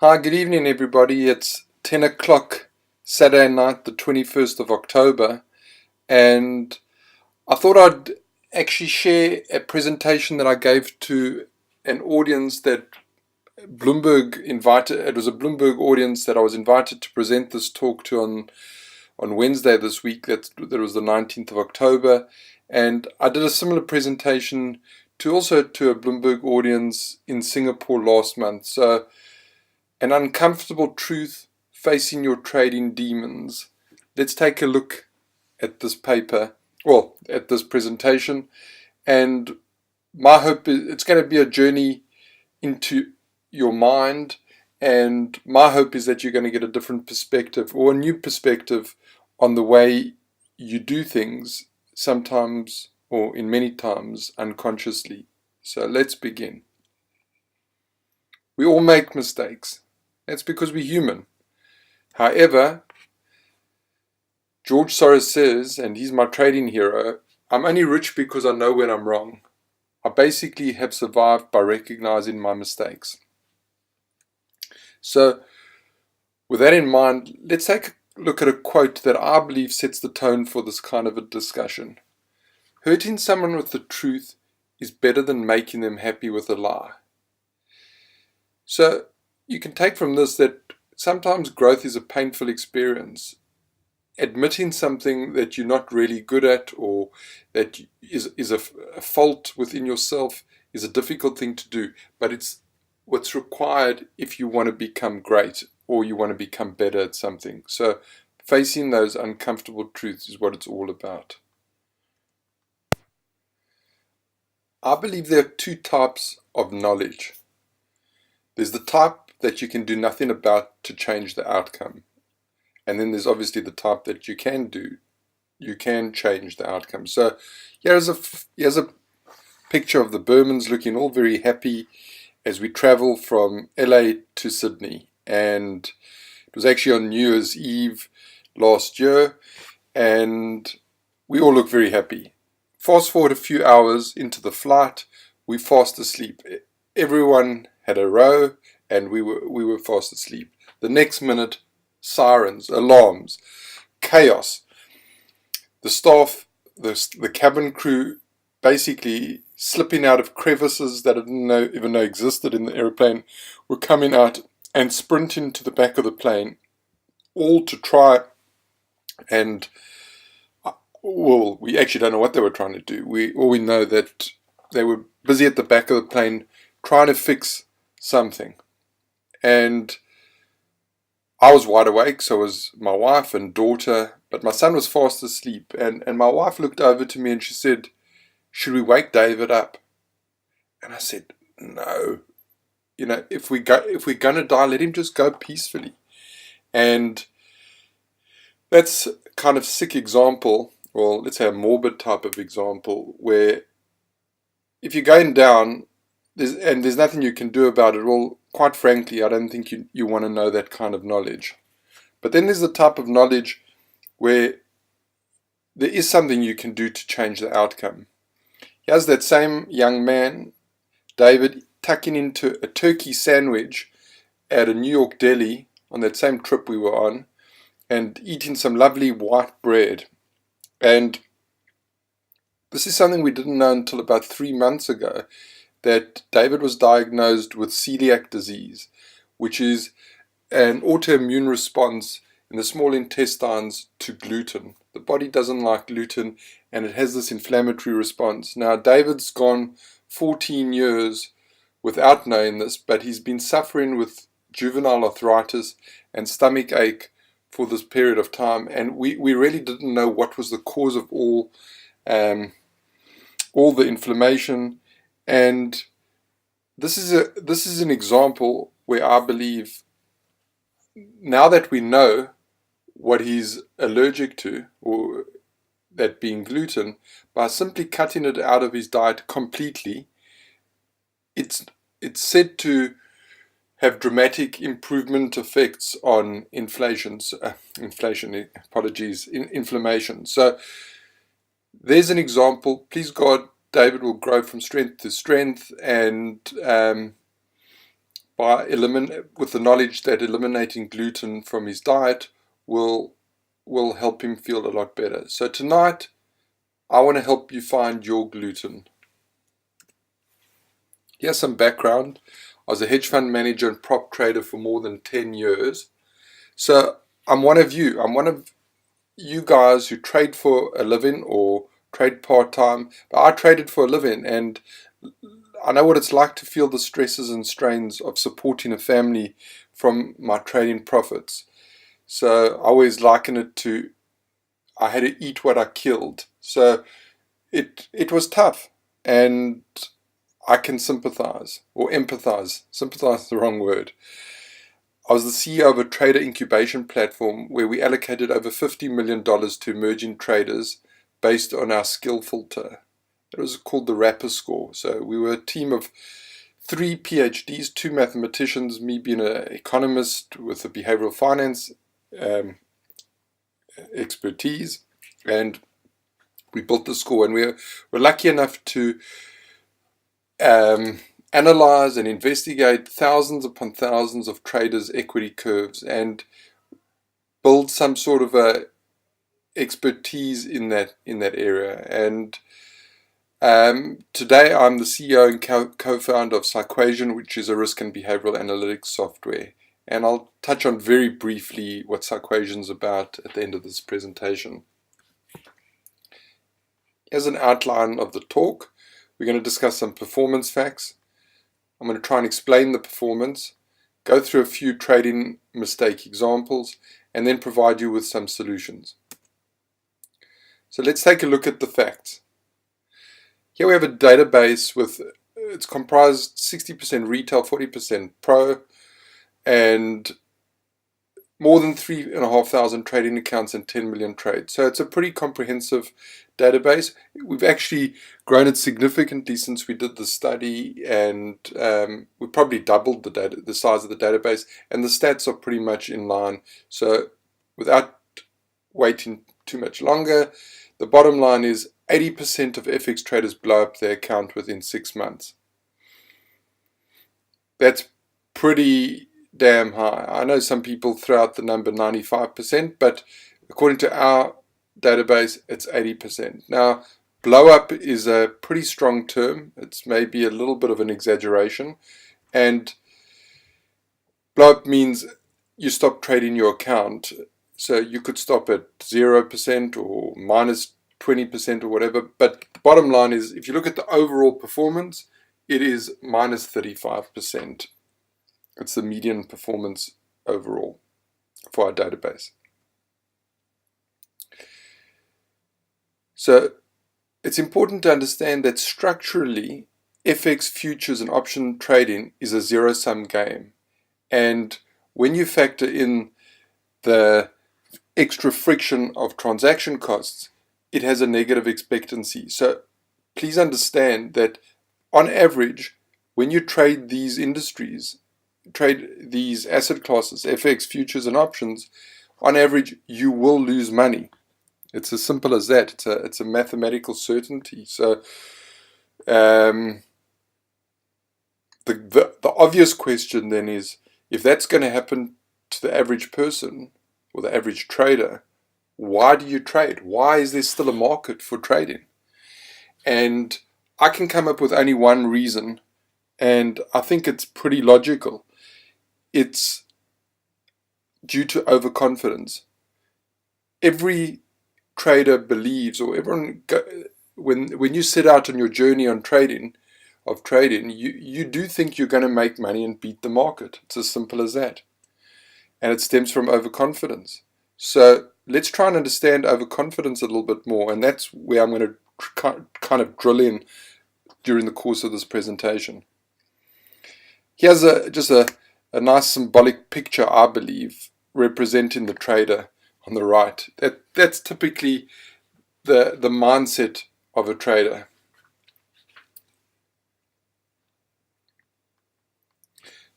Hi, good evening, everybody. It's 10 o'clock Saturday night, the 21st of October, and I thought I'd actually share a presentation that I gave to an audience that Bloomberg invited. It was a Bloomberg audience that I was invited to present this talk to on Wednesday this week. That was the 19th of October, and I did a similar presentation also to a Bloomberg audience in Singapore last month. So, an uncomfortable truth facing your trading demons. Let's take a look at this paper, at this presentation. And my hope is it's going to be a journey into your mind. And my hope is that you're going to get a different perspective or a new perspective on the way you do things, sometimes or in many times unconsciously. So let's begin. We all make mistakes. That's because we're human. However, George Soros says, and he's my trading hero, I'm only rich because I know when I'm wrong. I basically have survived by recognizing my mistakes. So, with that in mind, let's take a look at a quote that I believe sets the tone for this kind of a discussion. Hurting someone with the truth is better than making them happy with a lie. So, you can take from this that sometimes growth is a painful experience. Admitting something that you're not really good at or that is a fault within yourself is a difficult thing to do, but it's what's required if you want to become great or you want to become better at something. So facing those uncomfortable truths is what it's all about. I believe there are two types of knowledge. There's the type that you can do nothing about to change the outcome. And then there's obviously the type that you can do. You can change the outcome. So here's a picture of the Burmans looking all very happy as we travel from LA to Sydney. And it was actually on New Year's Eve last year. And we all look very happy. Fast forward a few hours into the flight, we fast asleep. Everyone had a row and we were fast asleep. The next minute, sirens, alarms, chaos. The staff, the cabin crew, basically slipping out of crevices that I didn't even know existed in the airplane, were coming out and sprinting to the back of the plane, all to try and, we actually don't know what they were trying to do. We know that they were busy at the back of the plane trying to fix something. And I was wide awake, so was my wife and daughter, but my son was fast asleep. And my wife looked over to me and she said, should we wake David up? And I said, no. If we're going to die, let him just go peacefully. And that's a kind of sick example, or let's say a morbid type of example, where if you're going down, there's nothing you can do about it. Well, quite frankly, I don't think you want to know that kind of knowledge. But then there's the type of knowledge where there is something you can do to change the outcome. Here's that same young man, David, tucking into a turkey sandwich at a New York deli on that same trip we were on and eating some lovely white bread. And this is something we didn't know until about 3 months ago, that David was diagnosed with celiac disease, which is an autoimmune response in the small intestines to gluten. The body doesn't like gluten and it has this inflammatory response. Now, David's gone 14 years without knowing this, but he's been suffering with juvenile arthritis and stomach ache for this period of time, and we really didn't know what was the cause of all the inflammation. And this is an example where I believe, now that we know what he's allergic to, or that being gluten, by simply cutting it out of his diet completely, it's said to have dramatic improvement effects on inflammation. So there's an example. Please God, David will grow from strength to strength, and with the knowledge that eliminating gluten from his diet will help him feel a lot better. So tonight, I want to help you find your gluten. Here's some background. I was a hedge fund manager and prop trader for more than 10 years. So I'm one of you. I'm one of you guys who trade for a living or trade part-time. But I traded for a living, and I know what it's like to feel the stresses and strains of supporting a family from my trading profits. So I always liken it to I had to eat what I killed. So it was tough, and I can sympathize or empathize. Sympathize is the wrong word. I was the CEO of a trader incubation platform where we allocated over $50 million to emerging traders based on our skill filter. It was called the Rapper Score. So we were a team of 3 PhDs, 2 mathematicians, me being an economist with a behavioral finance expertise, and we built the score. And we were lucky enough to analyze and investigate thousands upon thousands of traders' equity curves and build some sort of a expertise in that area. And today I'm the CEO and co-founder of PsyQuation, which is a risk and behavioral analytics software. And I'll touch on very briefly what PsyQuation is about at the end of this presentation. Here's an outline of the talk. We're going to discuss some performance facts. I'm going to try and explain the performance, go through a few trading mistake examples, and then provide you with some solutions. So let's take a look at the facts. Here we have a database it's comprised 60% retail, 40% pro, and more than 3,500 trading accounts and 10 million trades. So it's a pretty comprehensive database. We've actually grown it significantly since we did the study, and we probably doubled the size of the database, and the stats are pretty much in line. So without waiting too much longer, the bottom line is 80% of FX traders blow up their account within 6 months. That's pretty damn high. I know some people throw out the number 95%, but according to our database, it's 80%. Now, blow up is a pretty strong term. It's maybe a little bit of an exaggeration. And blow up means you stop trading your account. So you could stop at 0% or minus 20% or whatever. But the bottom line is, if you look at the overall performance, it is minus 35%. It's the median performance overall for our database. So it's important to understand that structurally, FX futures and option trading is a zero-sum game. And when you factor in the extra friction of transaction costs, it has a negative expectancy. So please understand that on average, when you trade these industries, trade these asset classes, FX, futures, and options, on average, you will lose money. It's as simple as that. It's a mathematical certainty. So the obvious question then is, if that's going to happen to the average person or the average trader, why do you trade? Why is there still a market for trading? And I can come up with only one reason, and I think it's pretty logical. It's due to overconfidence. Every trader believes, or everyone, when you set out on your journey on trading, you do think you're going to make money and beat the market. It's as simple as that. And it stems from overconfidence. So let's try and understand overconfidence a little bit more, and that's where I'm going to kind of drill in during the course of this presentation. Here's just a nice symbolic picture, I believe, representing the trader on the right. That's typically the mindset of a trader.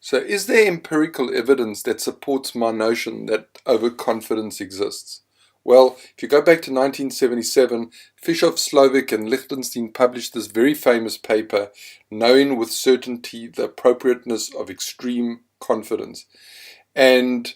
So is there empirical evidence that supports my notion that overconfidence exists? Well, if you go back to 1977, Fishoff, Slovic, and Lichtenstein published this very famous paper, Knowing with Certainty the Appropriateness of Extreme Confidence. And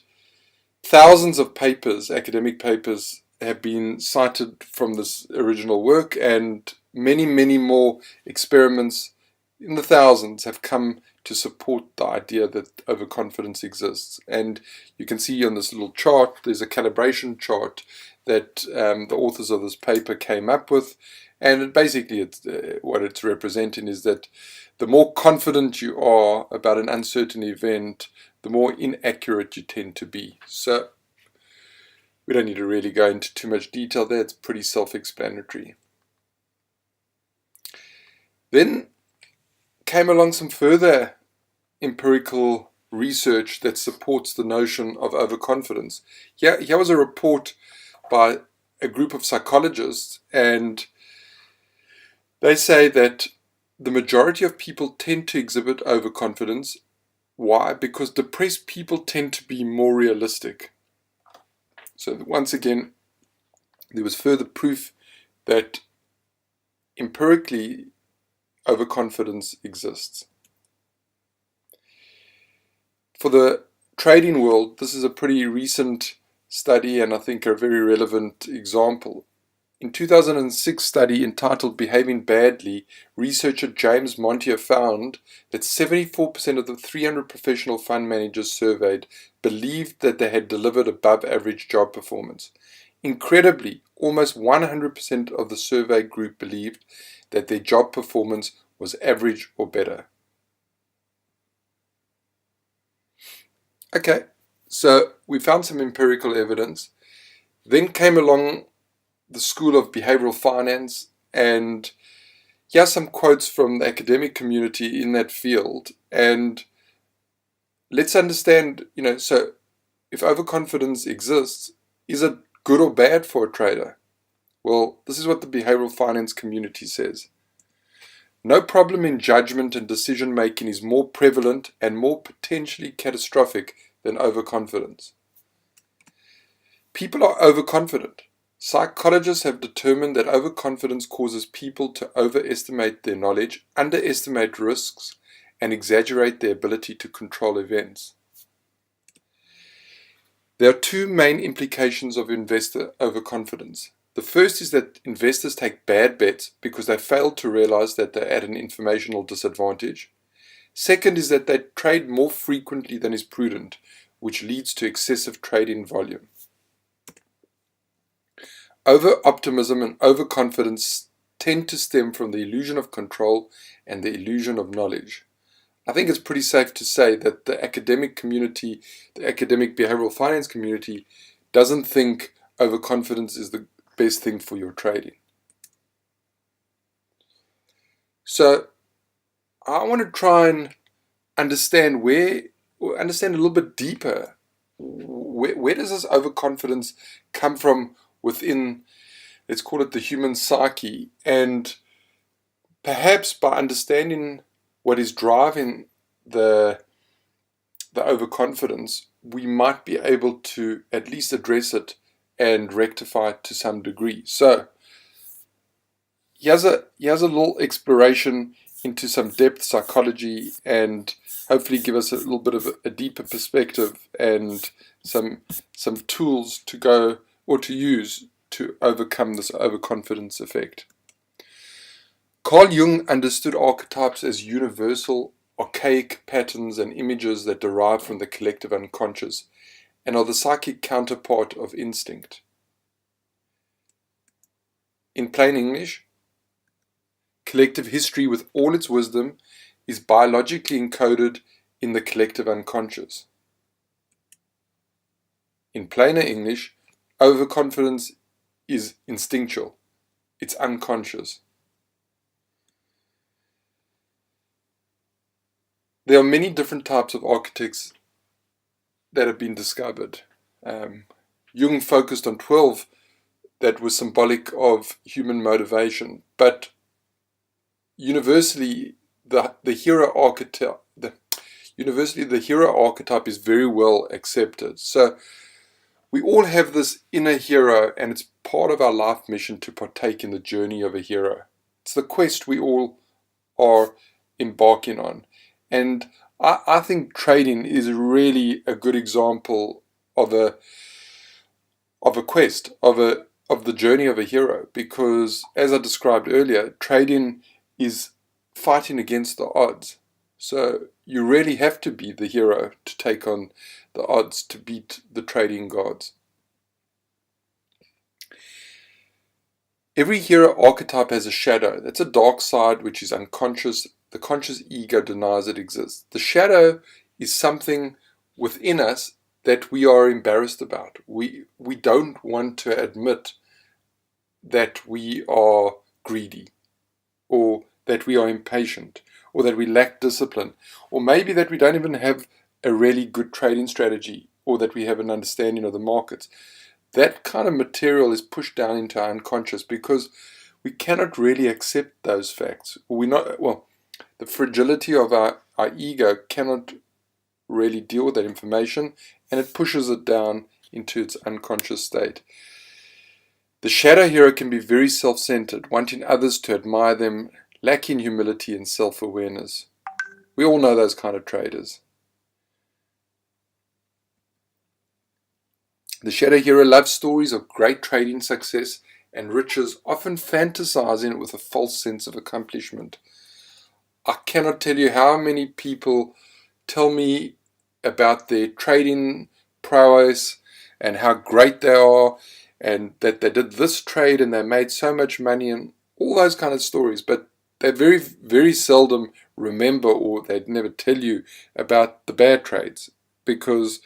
thousands of papers, academic papers, have been cited from this original work, and many, many more experiments in the thousands have come to support the idea that overconfidence exists. And you can see on this little chart, there's a calibration chart that the authors of this paper came up with. And basically, what it's representing is that the more confident you are about an uncertain event, the more inaccurate you tend to be. So we don't need to really go into too much detail there. It's pretty self-explanatory. Then came along some further empirical research that supports the notion of overconfidence. Here was a report by a group of psychologists, and they say that the majority of people tend to exhibit overconfidence. Why? Because depressed people tend to be more realistic. So once again, there was further proof that empirically overconfidence exists. For the trading world, this is a pretty recent study and I think a very relevant example. In 2006 study entitled Behaving Badly, researcher James Montier found that 74% of the 300 professional fund managers surveyed believed that they had delivered above average job performance. Incredibly, almost 100% of the survey group believed that their job performance was average or better. Okay, so we found some empirical evidence. Then came along the School of Behavioral Finance, and here are some quotes from the academic community in that field. And let's understand, so if overconfidence exists, is it good or bad for a trader? Well, this is what the behavioral finance community says. No problem in judgment and decision making is more prevalent and more potentially catastrophic than overconfidence. People are overconfident. Psychologists have determined that overconfidence causes people to overestimate their knowledge, underestimate risks, and exaggerate their ability to control events. There are two main implications of investor overconfidence. The first is that investors take bad bets because they fail to realize that they're at an informational disadvantage. Second is that they trade more frequently than is prudent, which leads to excessive trading volume. Over-optimism and overconfidence tend to stem from the illusion of control and the illusion of knowledge. I think it's pretty safe to say that the academic community, the academic behavioral finance community, doesn't think overconfidence is the best thing for your trading. So I want to try and understand a little bit deeper, where does this overconfidence come from within, let's call it the human psyche, and perhaps by understanding what is driving the overconfidence, we might be able to at least address it and rectify it to some degree. So here's a little exploration into some depth psychology and hopefully give us a little bit of a deeper perspective and some tools to go or to use to overcome this overconfidence effect. Carl Jung understood archetypes as universal, archaic patterns and images that derive from the collective unconscious and are the psychic counterpart of instinct. In plain English, collective history with all its wisdom is biologically encoded in the collective unconscious. In plainer English, overconfidence is instinctual. It's unconscious. There are many different types of archetypes that have been discovered. Jung focused on 12 that were symbolic of human motivation, but universally the hero archetype is very well accepted. So We all have this inner hero, and it's part of our life mission to partake in the journey of a hero. It's the quest we all are embarking on. And I think trading is really a good example of a quest, of the journey of a hero, because as I described earlier, trading is fighting against the odds. So you really have to be the hero to take on the odds, to beat the trading gods. Every hero archetype has a shadow. That's a dark side which is unconscious. The conscious ego denies it exists. The shadow is something within us that we are embarrassed about. We don't want to admit that we are greedy, or that we are impatient, or that we lack discipline, or maybe that we don't even have a really good trading strategy, or that we have an understanding of the markets. That kind of material is pushed down into our unconscious because we cannot really accept those facts. The fragility of our ego cannot really deal with that information, and it pushes it down into its unconscious state. The shadow hero can be very self-centered, wanting others to admire them, lacking humility and self-awareness. We all know those kind of traders. The shadow hero loves stories of great trading success and riches, often fantasizing it with a false sense of accomplishment. I cannot tell you how many people tell me about their trading prowess and how great they are, and that they did this trade and they made so much money, and all those kind of stories, but they very, very seldom remember, or they'd never tell you about the bad trades, because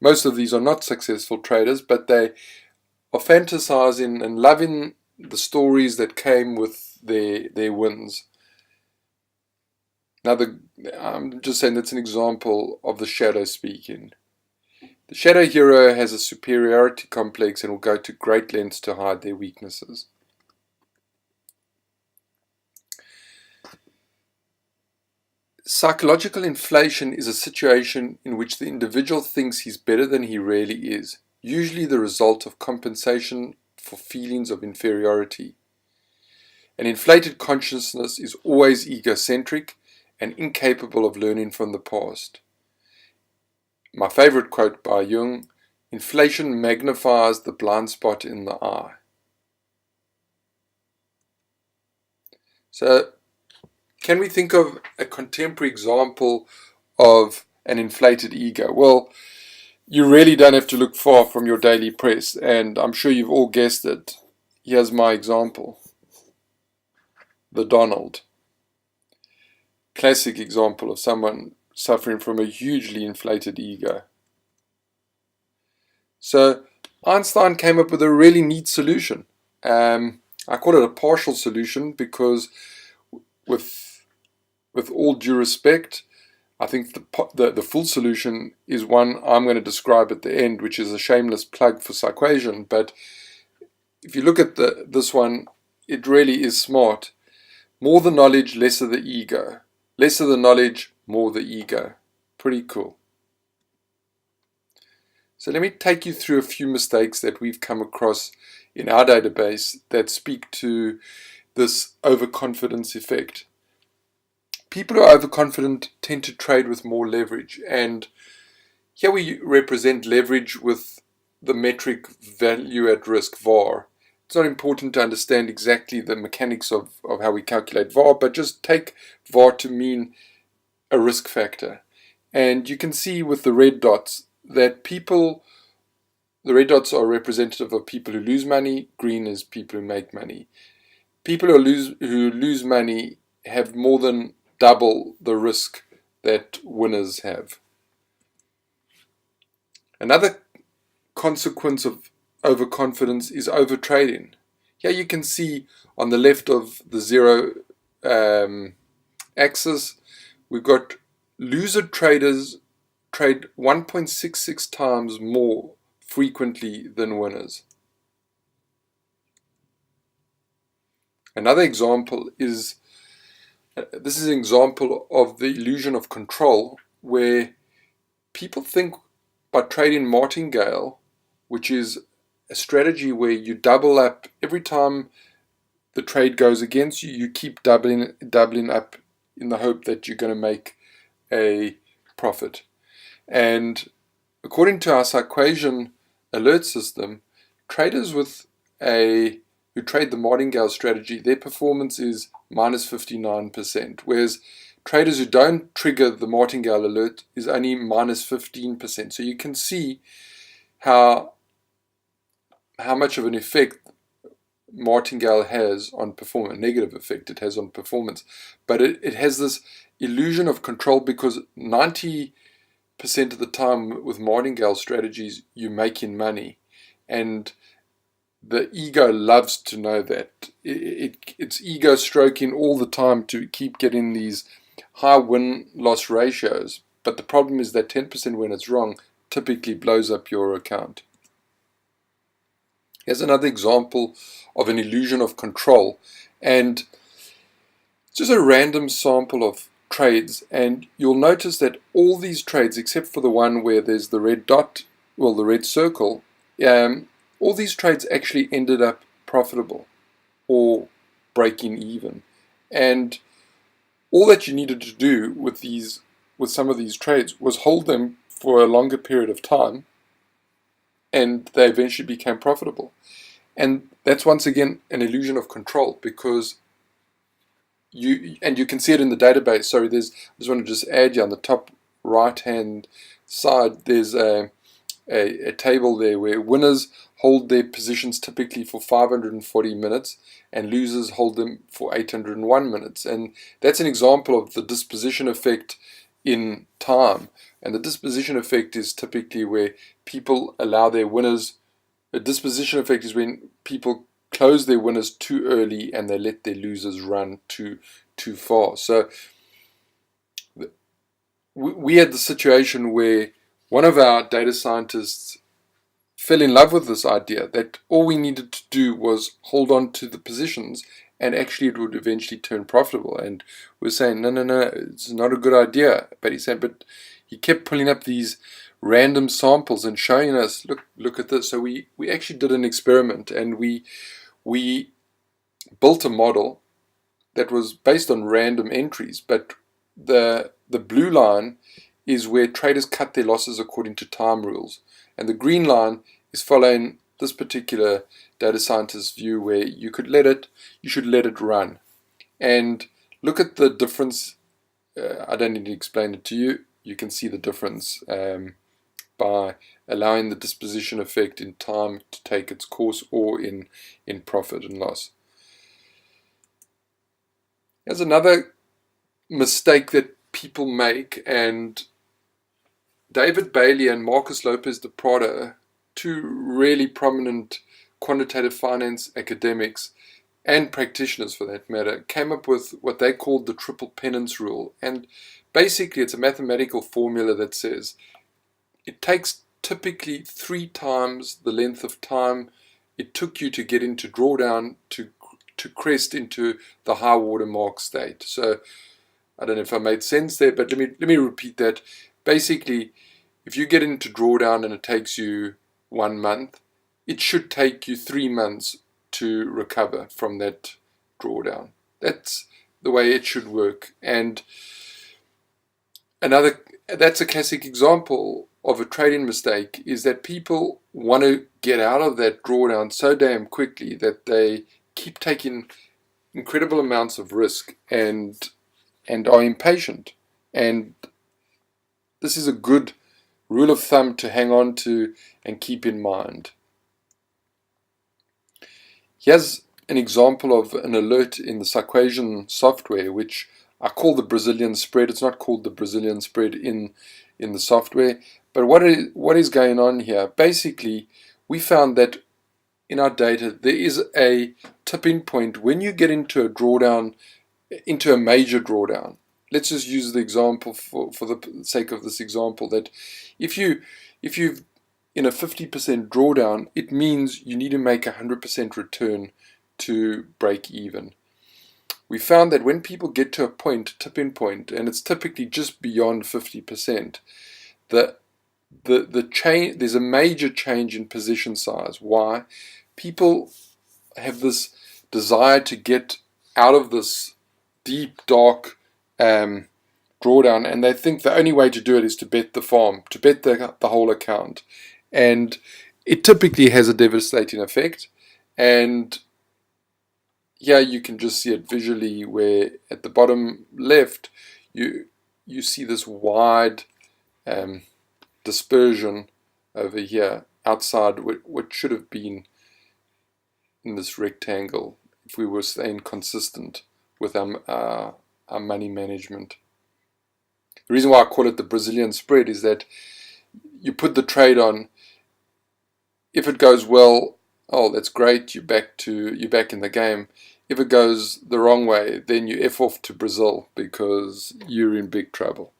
most of these are not successful traders, but they are fantasizing and loving the stories that came with their wins. Now, I'm just saying that's an example of the shadow speaking. The shadow hero has a superiority complex and will go to great lengths to hide their weaknesses. Psychological inflation is a situation in which the individual thinks he's better than he really is, usually the result of compensation for feelings of inferiority. An inflated consciousness is always egocentric and incapable of learning from the past. My favorite quote by Jung: inflation magnifies the blind spot in the eye. So, can we think of a contemporary example of an inflated ego? Well, you really don't have to look far from your daily press, and I'm sure you've all guessed it. Here's my example. The Donald. Classic example of someone suffering from a hugely inflated ego. So Einstein came up with a really neat solution. I call it a partial solution because, with all due respect, I think the full solution is one I'm going to describe at the end, which is a shameless plug for PsyQuation. But if you look at this one, it really is smart. More the knowledge, lesser the ego. Lesser the knowledge, more the ego. Pretty cool. So let me take you through a few mistakes that we've come across in our database that speak to this overconfidence effect. People who are overconfident tend to trade with more leverage, and here we represent leverage with the metric value at risk, VAR. It's not important to understand exactly the mechanics of how we calculate VAR, but just take VAR to mean a risk factor. And you can see with the red dots that the red dots are representative of people who lose money, green is people who make money. People who lose money have more than double the risk that winners have. Another consequence of overconfidence is overtrading. Here you can see on the left of the zero axis, we've got loser traders trade 1.66 times more frequently than winners. Another example is, this is an example of the illusion of control, where people think by trading Martingale which is a strategy where you double up every time the trade goes against you. You keep doubling up in the hope that you're going to make a profit. And according to our PsyQuation alert system, traders who trade the Martingale strategy, their performance is minus 59%, whereas traders who don't trigger the Martingale alert is only minus 15%. So you can see how much of an effect Martingale has on performance, a negative effect it has on performance. But it has this illusion of control, because 90% of the time with Martingale strategies you're making money, and the ego loves to know that. It's ego stroking all the time to keep getting these high win-loss ratios. But the problem is that 10% when it's wrong typically blows up your account. Here's another example of an illusion of control, and it's just a random sample of trades, and you'll notice that all these trades, except for the one where there's the red dot, well, the red circle, all these trades actually ended up profitable or breaking even. And all that you needed to do with some of these trades was hold them for a longer period of time, and they eventually became profitable. And that's once again an illusion of control, because you can see it in the database. Sorry, I just want to just add you on the top right hand side, there's a table there where winners hold their positions typically for 540 minutes and losers hold them for 801 minutes. And that's an example of the disposition effect in time. And the disposition effect is typically where people allow their winners. A disposition effect is when people close their winners too early and they let their losers run too far. So we had the situation where one of our data scientists fell in love with this idea that all we needed to do was hold on to the positions and actually it would eventually turn profitable. And we're saying, no, it's not a good idea. But he's saying, but he kept pulling up these random samples and showing us, look at this. So we actually did an experiment, and we built a model that was based on random entries, but the blue line is where traders cut their losses according to time rules, and the green line is following this particular data scientist's view, where you should let it run. And look at the difference. I don't need to explain it to you. You can see the difference by allowing the disposition effect in time to take its course, or in profit and loss. There's another mistake that people make, and David Bailey and Marcus Lopez de Prada, two really prominent quantitative finance academics and practitioners for that matter, came up with what they called the triple penance rule. And basically it's a mathematical formula that says it takes typically 3 times the length of time it took you to get into drawdown to crest into the high water mark state. So I don't know if I made sense there, but let me repeat that. Basically, if you get into drawdown and it takes you 1 month, it should take you 3 months to recover from that drawdown. That's the way it should work. And that's a classic example of a trading mistake, is that people want to get out of that drawdown so damn quickly that they keep taking incredible amounts of risk and are impatient. And this is a good rule of thumb to hang on to and keep in mind. Here's an example of an alert in the PsyQuation software, which I call the Brazilian spread. It's not called the Brazilian spread in the software. But what is going on here? Basically, we found that in our data there is a tipping point when you get into a drawdown, into a major drawdown. Let's just use the example for the sake of this example, that if you've in a 50% drawdown, it means you need to make 100% return to break even. We found that when people get to a tipping point, and it's typically just beyond 50%, the there's a major change in position size. Why? People have this desire to get out of this deep, dark drawdown, and they think the only way to do it is to bet the farm, to bet the whole account. And it typically has a devastating effect. And here you can just see it visually, where at the bottom left, you see this wide dispersion over here outside what should have been in this rectangle if we were staying consistent with our money management. The reason why I call it the Brazilian spread is that you put the trade on. If it goes well, oh, that's great, you're back in the game. If it goes the wrong way, then you F off to Brazil because you're in big trouble.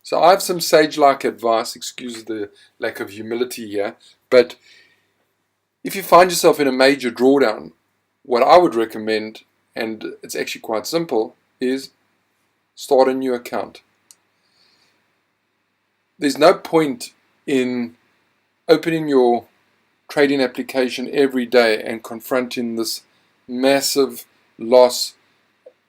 So I have some sage-like advice, excuse the lack of humility here, but if you find yourself in a major drawdown, what I would recommend, and it's actually quite simple, is start a new account. There's no point in opening your trading application every day and confronting this massive loss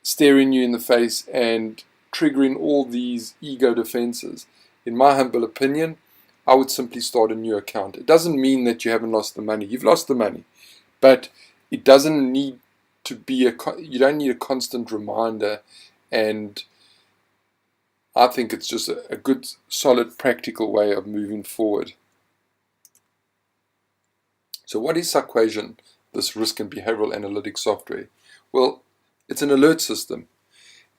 staring you in the face and triggering all these ego defenses. In my humble opinion, I would simply start a new account. It doesn't mean that you haven't lost the money. You've lost the money, but it doesn't need to be you don't need a constant reminder. And I think it's just a good, solid, practical way of moving forward. So what is PsyQuation, this risk and behavioral analytics software? Well, it's an alert system,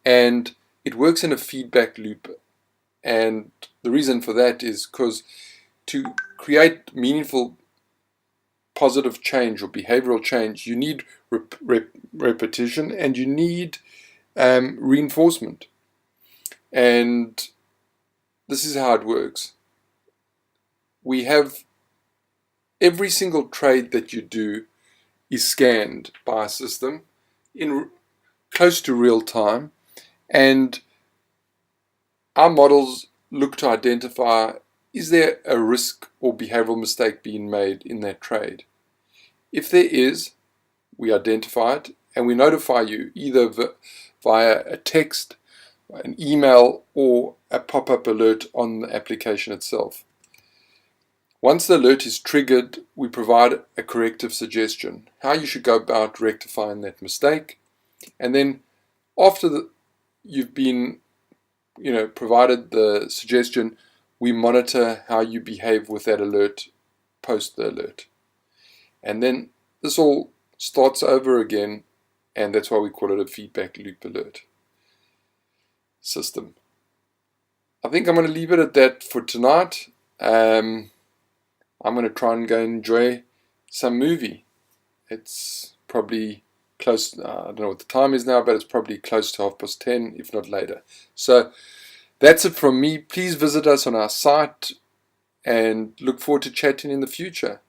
and it works in a feedback loop. And the reason for that is because to create meaningful positive change or behavioral change, you need repetition and you need reinforcement. And this is how it works. We have every single trade that you do is scanned by a system in close to real time, and our models look to identify, is there a risk or behavioral mistake being made in that trade? If there is, we identify it and we notify you either via a text, an email, or a pop-up alert on the application itself. Once the alert is triggered, we provide a corrective suggestion, how you should go about rectifying that mistake. And then after you've been provided the suggestion, we monitor how you behave with that alert post the alert. And then this all starts over again, and that's why we call it a feedback loop alert system. I think I'm going to leave it at that for tonight. I'm going to try and go enjoy some movie. It's probably close, I don't know what the time is now, but it's probably close to 10:30, if not later. So that's it from me. Please visit us on our site and look forward to chatting in the future.